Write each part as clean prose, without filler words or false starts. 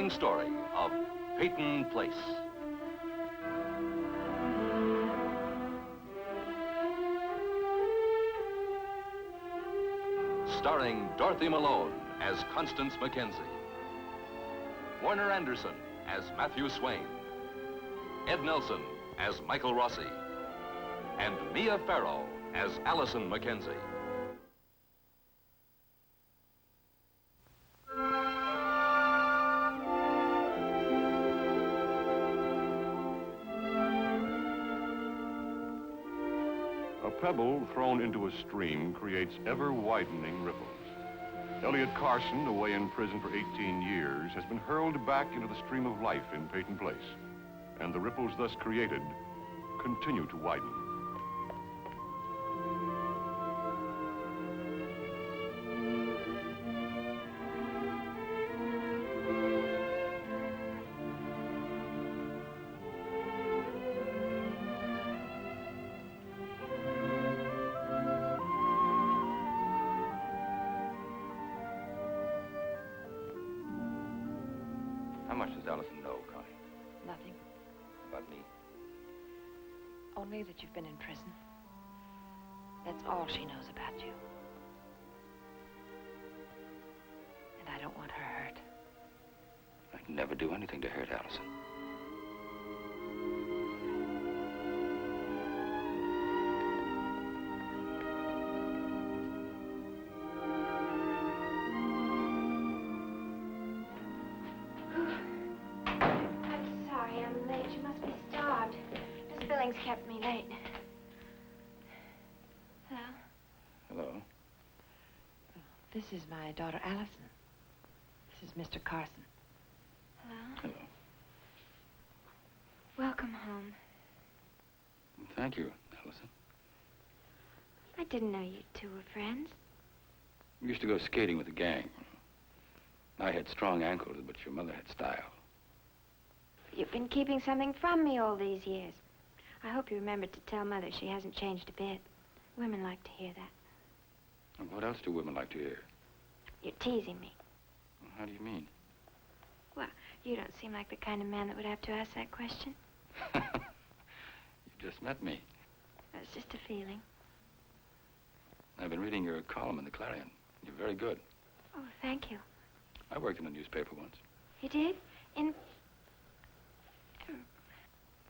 thrilling story of Peyton Place. Starring Dorothy Malone as Constance Mackenzie, Warner Anderson as Matthew Swain, Ed Nelson as Michael Rossi, and Mia Farrow as Allison Mackenzie. A pebble thrown into a stream creates ever-widening ripples. Elliot Carson, away in prison for 18 years, has been hurled back into the stream of life in Peyton Place. And the ripples thus created continue to widen. How much does Allison know, Connie? Nothing. About me? Only that you've been in prison. That's all she knows about you. And I don't want her hurt. I'd never do anything to hurt Allison. Kept me late. Hello? Hello? This is my daughter, Allison. This is Mr. Carson. Hello? Hello. Welcome home. Thank you, Allison. I didn't know you two were friends. We used to go skating with the gang. I had strong ankles, but your mother had style. You've been keeping something from me all these years. I hope you remembered to tell Mother she hasn't changed a bit. Women like to hear that. And what else do women like to hear? You're teasing me. Well, how do you mean? Well, you don't seem like the kind of man that would have to ask that question. You just met me. It's just a feeling. I've been reading your column in the Clarion. You're very good. Oh, thank you. I worked in a newspaper once. You did? In...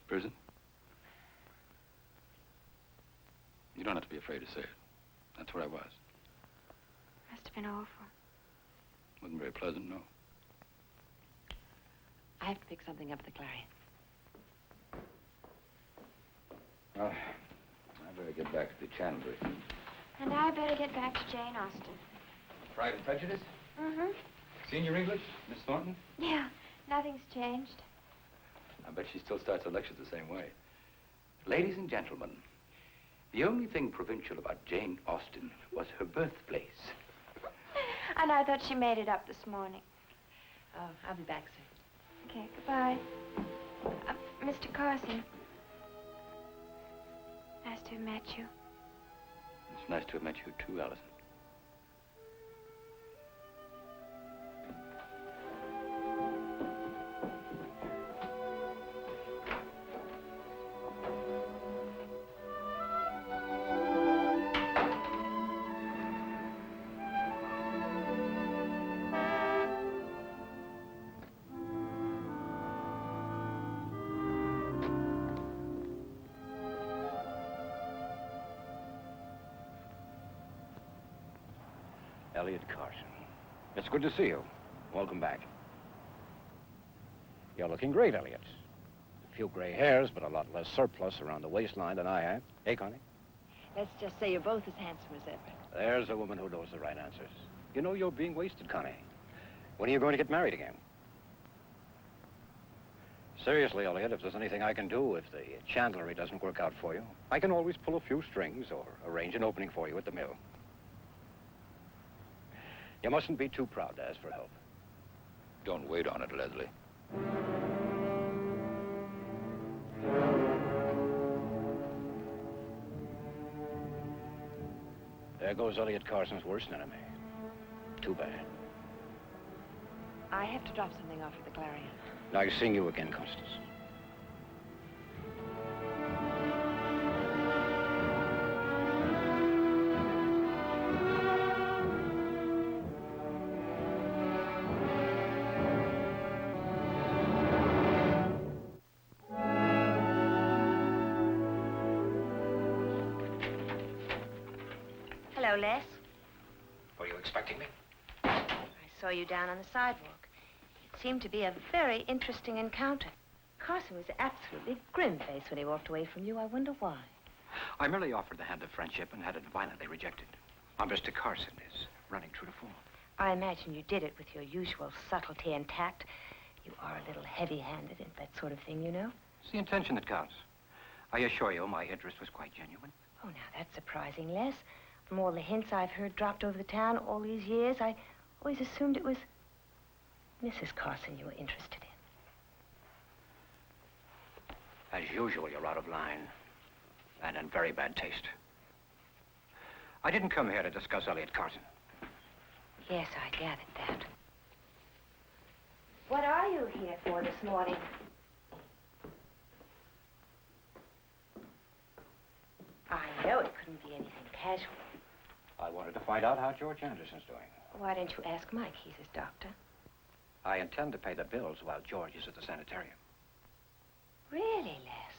Prison? You don't have to be afraid to say it. That's where I was. Must have been awful. Wasn't very pleasant, no. I have to pick something up at the Clarion. Well, I better get back to the chandlery. And I better get back to Jane Austen. Pride and Prejudice? Mm-hmm. Senior English? Miss Thornton? Yeah, nothing's changed. I bet she still starts her lectures the same way. Ladies and gentlemen, the only thing provincial about Jane Austen was her birthplace. And I thought she made it up this morning. I'll be back soon. Okay, goodbye. Mr. Carson. Nice to have met you. It's nice to have met you too, Allison. Elliot Carson. It's good to see you. Welcome back. You're looking great, Elliot. A few gray hairs, but a lot less surplus around the waistline than I had. Hey, Connie? Let's just say you're both as handsome as ever. There's a woman who knows the right answers. You know you're being wasted, Connie. When are you going to get married again? Seriously, Elliot, if there's anything I can do, if the chandlery doesn't work out for you, I can always pull a few strings or arrange an opening for you at the mill. You mustn't be too proud to ask for help. Don't wait on it, Leslie. There goes Elliot Carson's worst enemy. Too bad. I have to drop something off at the Clarion. Nice seeing you again, Constance. Hello, Les. Were you expecting me? I saw you down on the sidewalk. It seemed to be a very interesting encounter. Carson was absolutely grim-faced when he walked away from you. I wonder why. I merely offered the hand of friendship and had it violently rejected. Now, Mr. Carson is running true to form. I imagine you did it with your usual subtlety and tact. You are a little heavy-handed and that sort of thing, you know. It's the intention that counts. I assure you my interest was quite genuine. Oh, now, that's surprising, Les. From all the hints I've heard dropped over the town all these years, I always assumed it was Mrs. Carson you were interested in. As usual, you're out of line. And in very bad taste. I didn't come here to discuss Elliot Carson. Yes, I gathered that. What are you here for this morning? I know it couldn't be anything casual. I wanted to find out how George Anderson's doing. Why don't you ask Mike? He's his doctor. I intend to pay the bills while George is at the sanitarium. Really, Les?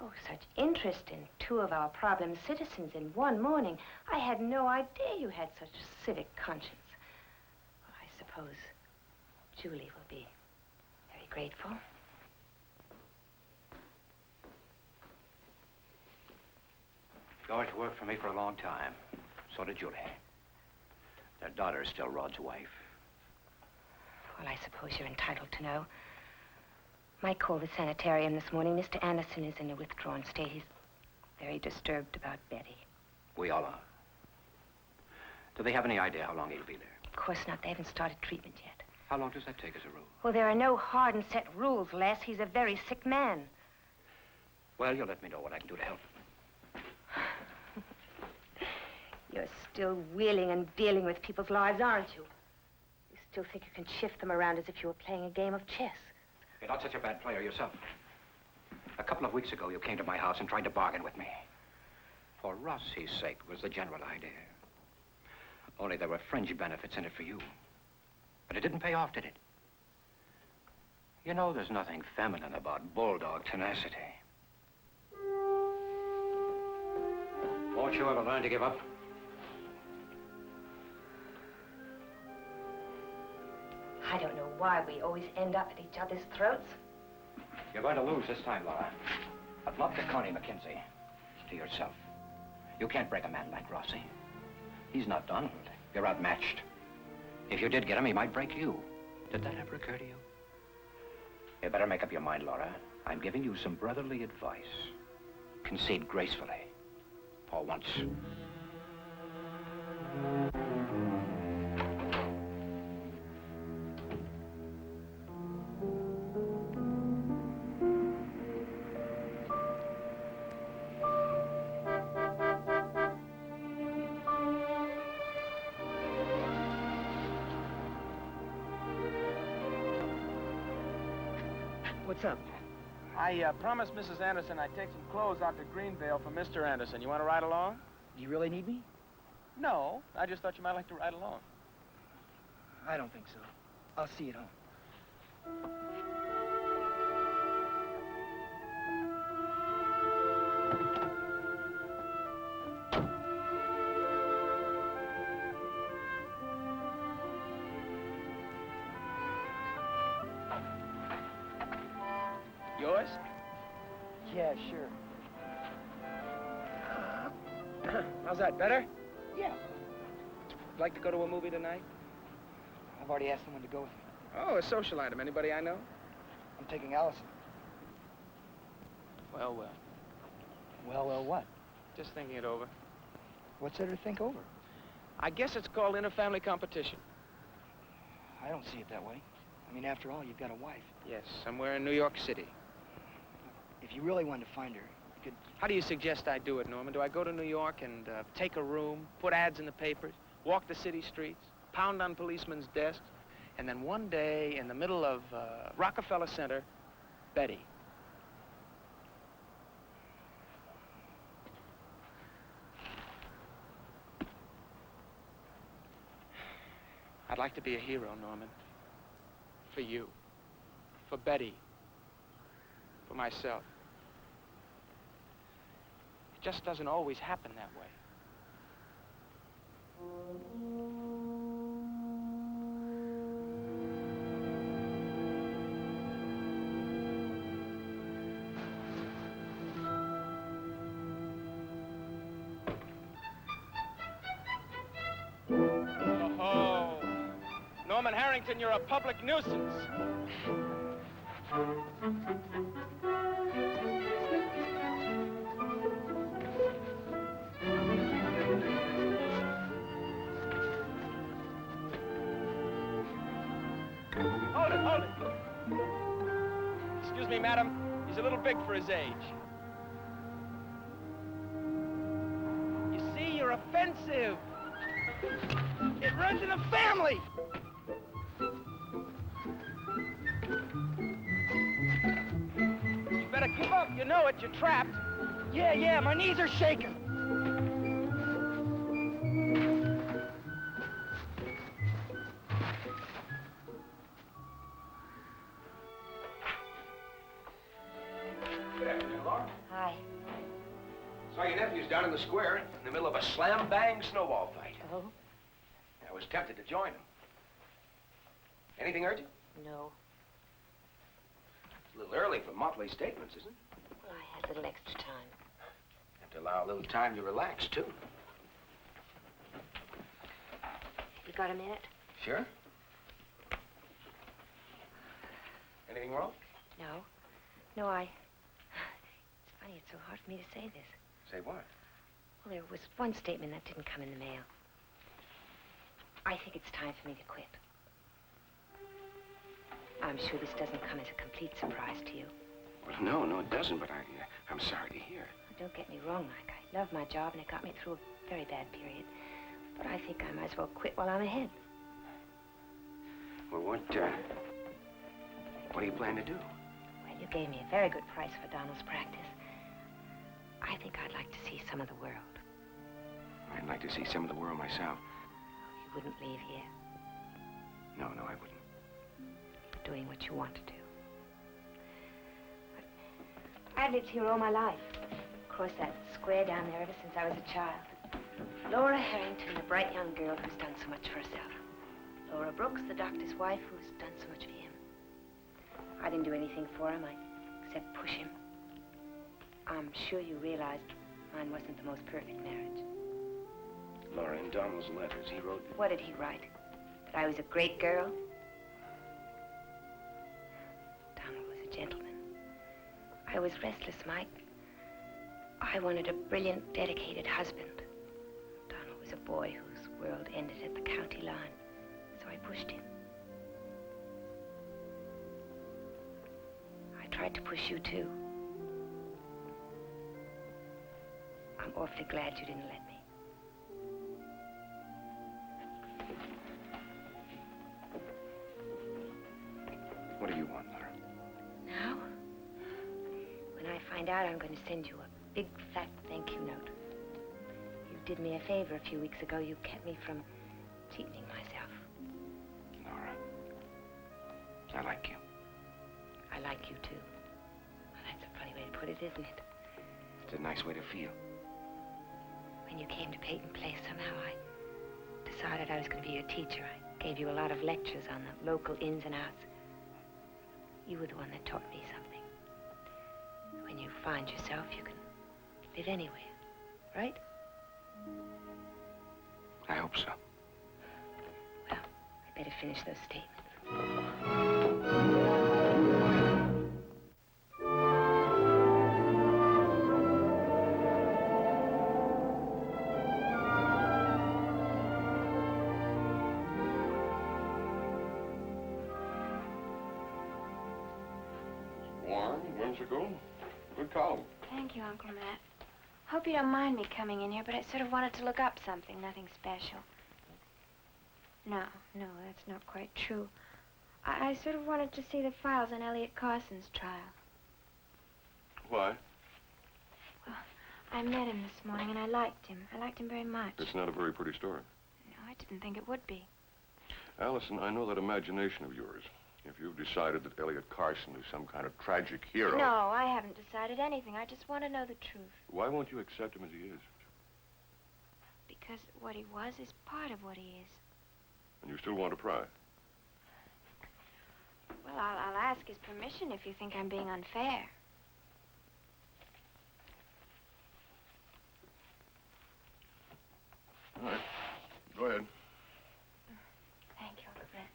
Oh, such interest in two of our problem citizens in one morning. I had no idea you had such civic conscience. Well, I suppose Julie will be very grateful. George worked for me for a long time. So did Julie. Their daughter is still Rod's wife. Well, I suppose you're entitled to know. Mike called the sanitarium this morning. Mr. Anderson is in a withdrawn state. He's very disturbed about Betty. We all are. Do they have any idea how long he'll be there? Of course not. They haven't started treatment yet. How long does that take as a rule? Well, there are no hard and set rules, Les. He's a very sick man. Well, you'll let me know what I can do to help. You're still wheeling and dealing with people's lives, aren't you? You still think you can shift them around as if you were playing a game of chess. You're not such a bad player yourself. A couple of weeks ago, you came to my house and tried to bargain with me. For Rossi's sake was the general idea. Only there were fringe benefits in it for you. But it didn't pay off, did it? You know, there's nothing feminine about bulldog tenacity. Won't you ever learn to give up? I don't know why we always end up at each other's throats. You're going to lose this time, Laura. But not to Connie McKenzie. To yourself. You can't break a man like Rossi. He's not Donald. You're outmatched. If you did get him, he might break you. Did that ever occur to you? You better make up your mind, Laura. I'm giving you some brotherly advice. Concede gracefully. For once. What's up? I promised Mrs. Anderson I'd take some clothes out to Greenvale for Mr. Anderson. You want to ride along? Do you really need me? No, I just thought you might like to ride along. I don't think so. I'll see you at home. Yours? Yeah, sure. How's that, better? Yeah. Like to go to a movie tonight? I've already asked someone to go with me. Oh, a social item. Anybody I know? I'm taking Allison. Well, Well, what? just thinking it over. What's there to think over? I guess it's called inter-family competition. I don't see it that way. I mean, after all, you've got a wife. Yes, somewhere in New York City. If you really wanted to find her, you could... How do you suggest I do it, Norman? Do I go to New York and take a room, put ads in the papers, walk the city streets, pound on policemen's desks? And then one day, in the middle of Rockefeller Center, Betty. I'd like to be a hero, Norman. For you. For Betty. For myself. It just doesn't always happen that way. Oh, Norman Harrington, you're a public nuisance. Hold it. Excuse me, madam. He's a little big for his age. You see, you're offensive. It runs in the family. You better give up. You know it. You're trapped. Yeah, my knees are shaking. Good afternoon, Laura. Hi. Saw your nephews down in the square in the middle of a slam-bang snowball fight. Oh? I was tempted to join them. Anything urgent? No. It's a little early for motley statements, isn't it? I had a little extra time. Have to allow a little time to relax, too. You got a minute? Sure. Anything wrong? No, it's funny, it's so hard for me to say this. Say what? Well, there was one statement that didn't come in the mail. I think it's time for me to quit. I'm sure this doesn't come as a complete surprise to you. Well, no, it doesn't, but I'm sorry to hear. Don't get me wrong, Mike. I love my job, and it got me through a very bad period. But I think I might as well quit while I'm ahead. Well, what do you plan to do? Well, you gave me a very good price for Donald's practice. I think I'd like to see some of the world. I'd like to see some of the world myself. You wouldn't leave here No, I wouldn't. doing what you want to do. I've lived here all my life. Of course, that square down there ever since I was a child. Laura Harrington, the bright young girl who's done so much for herself. Laura Brooks, the doctor's wife, who's done so much for him. I didn't do anything for him, except push him. I'm sure you realized mine wasn't the most perfect marriage. Laura, in Donald's letters, he wrote... What did he write? That I was a great girl? Donald was a gentleman. I was restless, Mike. I wanted a brilliant, dedicated husband. Donald was a boy whose world ended at the county line, so I pushed him. I tried to push you, too. I'm awfully glad you didn't let me. What do you want, Laura? Now? When I find out, I'm going to send you a big, fat thank you note. You did me a favor a few weeks ago. You kept me from cheapening myself. Laura, I like you. I like you, too. Well, that's a funny way to put it, isn't it? It's a nice way to feel. When you came to Peyton Place, somehow I decided I was going to be your teacher. I gave you a lot of lectures on the local ins and outs. You were the one that taught me something. When you find yourself, you can live anywhere, right? I hope so. Well, I better finish those statements. Warm, whimsical, good column. Thank you, Uncle Matt. Hope you don't mind me coming in here, but I sort of wanted to look up something, nothing special. No, that's not quite true. I sort of wanted to see the files on Elliot Carson's trial. Why? Well, I met him this morning, and I liked him. I liked him very much. It's not a very pretty story. No, I didn't think it would be. Allison, I know that imagination of yours. If you've decided that Elliot Carson is some kind of tragic hero... No, I haven't decided anything. I just want to know the truth. Why won't you accept him as he is? Because what he was is part of what he is. And you still want to pry? Well, I'll ask his permission if you think I'm being unfair. All right. Go ahead. Thank you, Uncle Brett.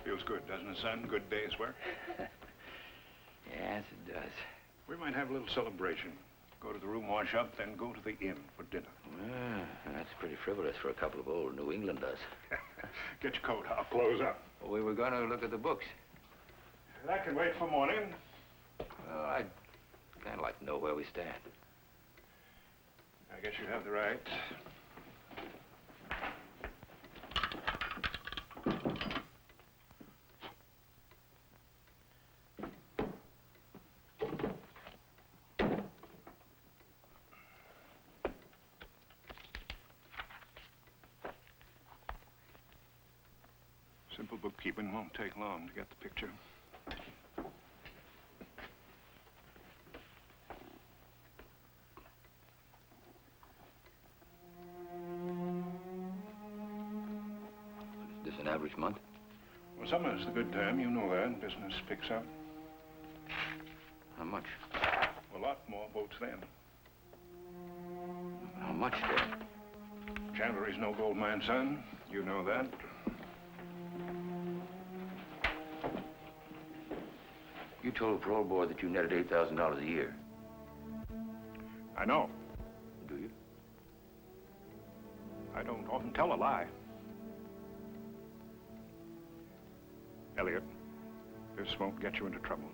Feels good, doesn't it, son? Good day's work. Yes, it does. We might have a little celebration. Go to the room, wash up, then go to the inn for dinner. Well, that's pretty frivolous for a couple of old New Englanders. Get your coat. I'll close up. Well, we were going to look at the books. That can wait for morning. Well, I'd kind of like to know where we stand. I guess you have the right. Simple bookkeeping won't take long to get the picture. Is this an average month? Well, summer's the good time. You know that. Business picks up. How much? A lot more boats then. How much, Dad? Chandlery's no gold mine, son. You know that. You told a parole board that you netted $8,000 a year. I know. Do you? I don't often tell a lie. Elliot, this won't get you into trouble.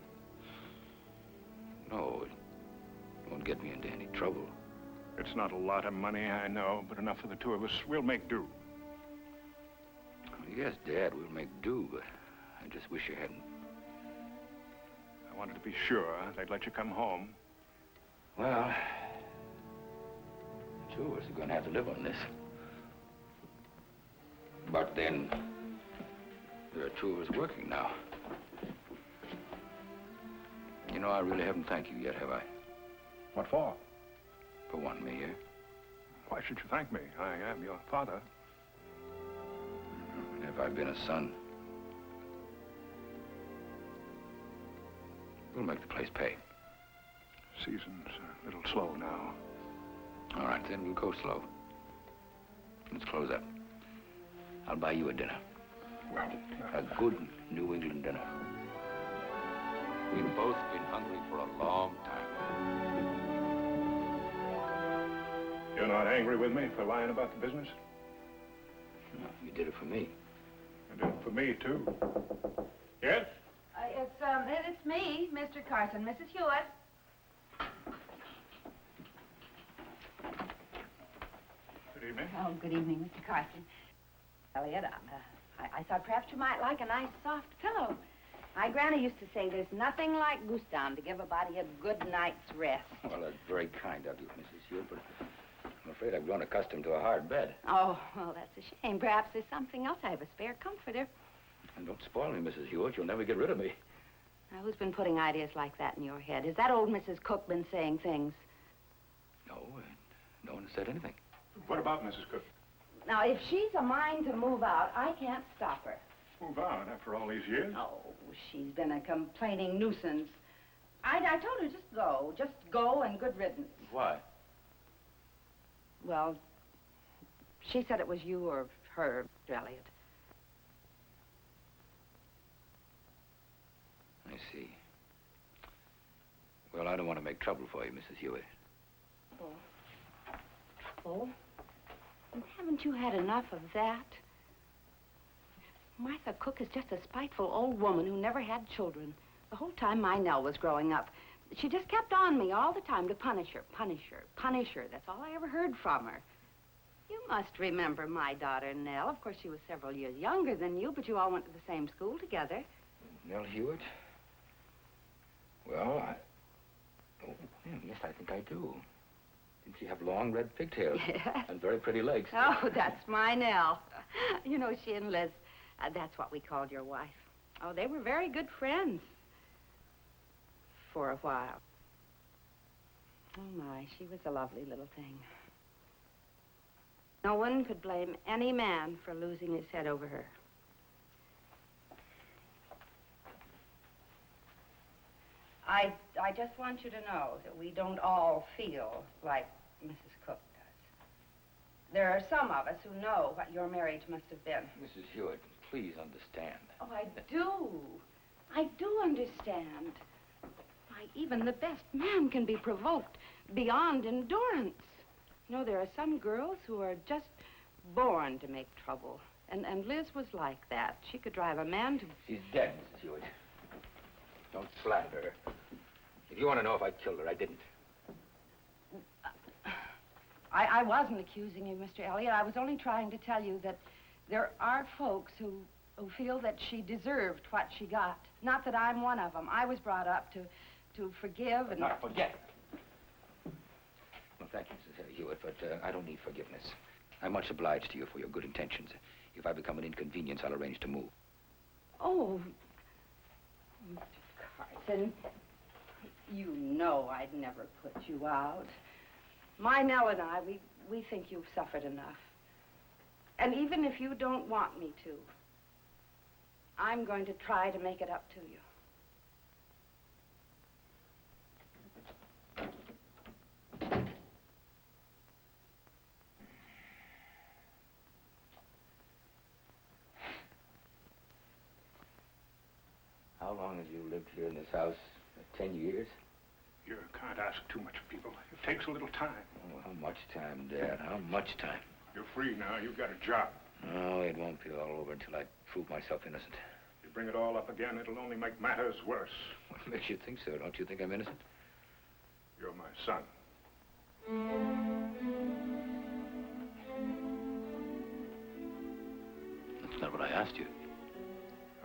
No, it won't get me into any trouble. It's not a lot of money, I know, but enough for the two of us. We'll make do. Yes, Dad, we'll make do, but I just wish you hadn't. I wanted to be sure they'd let you come home. Well, the two of us are going to have to live on this. But then, there are two of us working now. You know, I really haven't thanked you yet, have I? What for? For wanting me here. Why should you thank me? I am your father. If I've been a son, we'll make the place pay. Season's a little slow now. All right, then we'll go slow. Let's close up. I'll buy you a dinner. Well, A good New England dinner. We've both been hungry for a long time. you're not angry with me for lying about the business? No, you did it for me. You did it for me, too. Yes? It's me, Mr. Carson, Mrs. Hewitt. Good evening. Oh, good evening, Mr. Carson. Elliot, I thought perhaps you might like a nice soft pillow. My granny used to say there's nothing like goose down to give a body a good night's rest. Well, that's very kind of you, Mrs. Hewitt, but I'm afraid I've grown accustomed to a hard bed. Oh, well, that's a shame. Perhaps there's something else. I have a spare comforter. And don't spoil me, Mrs. Hewitt. You'll never get rid of me. Now, who's been putting ideas like that in your head? Has that old Mrs. Cook been saying things? No, no one has said anything. What about Mrs. Cook? Now, if she's a mind to move out, I can't stop her. Move on after all these years? Oh, she's been a complaining nuisance. I told her just go. Just go and good riddance. Why? Well, she said it was you or her, Elliot. I see. Well, I don't want to make trouble for you, Mrs. Hewitt. Oh? Haven't you had enough of that? Martha Cook is just a spiteful old woman who never had children. The whole time my Nell was growing up, she just kept on me all the time to punish her, punish her, punish her. That's all I ever heard from her. You must remember my daughter, Nell. Of course, she was several years younger than you, but you all went to the same school together. Nell Hewitt? Well, Oh, yes, I think I do. Didn't she have long red pigtails? Yes. And very pretty legs? Oh, that's my Nell. You know, she and Liz, that's what we called your wife. Oh, they were very good friends. For a while. Oh, my, she was a lovely little thing. No one could blame any man for losing his head over her. I just want you to know that we don't all feel like Mrs. Cook does. There are some of us who know what your marriage must have been. Mrs. Hewitt, please understand. Oh, I do. I do understand. Why, even the best man can be provoked beyond endurance. You know, there are some girls who are just born to make trouble. And Liz was like that. She could drive a man to... She's dead, Mrs. Hewitt. Don't slander her. If you want to know if I killed her, I didn't. I wasn't accusing you, Mr. Elliot. I was only trying to tell you that there are folks who feel that she deserved what she got. Not that I'm one of them. I was brought up to forgive and... Not forget. Well, thank you, Mrs. Hewitt, but I don't need forgiveness. I'm much obliged to you for your good intentions. If I become an inconvenience, I'll arrange to move. Oh, Mr. Carson, you know I'd never put you out. My Nell and I, we think you've suffered enough. And even if you don't want me to, I'm going to try to make it up to you. How long have you lived here in this house? 10 years? You can't ask too much of people. It takes a little time. Oh, how much time, Dad? How much time? You're free now. You've got a job. Oh, it won't be all over until I prove myself innocent. You bring it all up again, it'll only make matters worse. What makes you think so? Don't you think I'm innocent? You're my son. That's not what I asked you.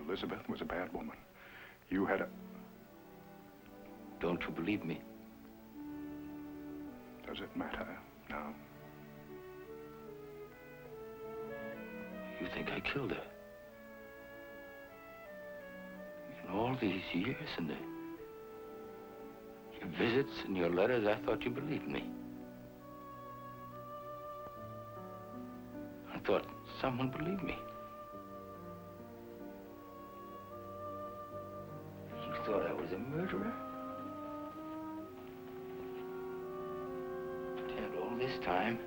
Elizabeth was a bad woman. You had a... Don't you believe me? Does it matter now? You think I killed her? In all these years and your visits and your letters, I thought you believed me. I thought someone believed me. You thought I was a murderer? And all this time,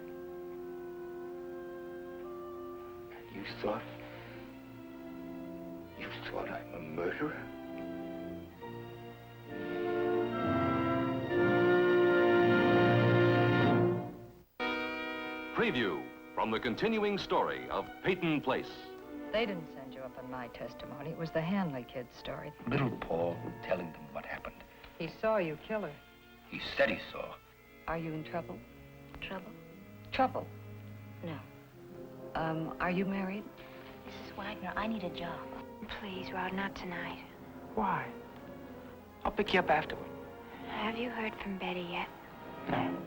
you thought I'm a murderer? Preview from the continuing story of Peyton Place. They didn't send you up on my testimony. It was the Hanley kid's story. Little Paul telling them what happened. He saw you kill her. He said he saw. Are you in trouble? Trouble? Trouble? No. Are you married? Mrs. Wagner, I need a job. Please, Rod, not tonight. Why? I'll pick you up afterward. Have you heard from Betty yet? No.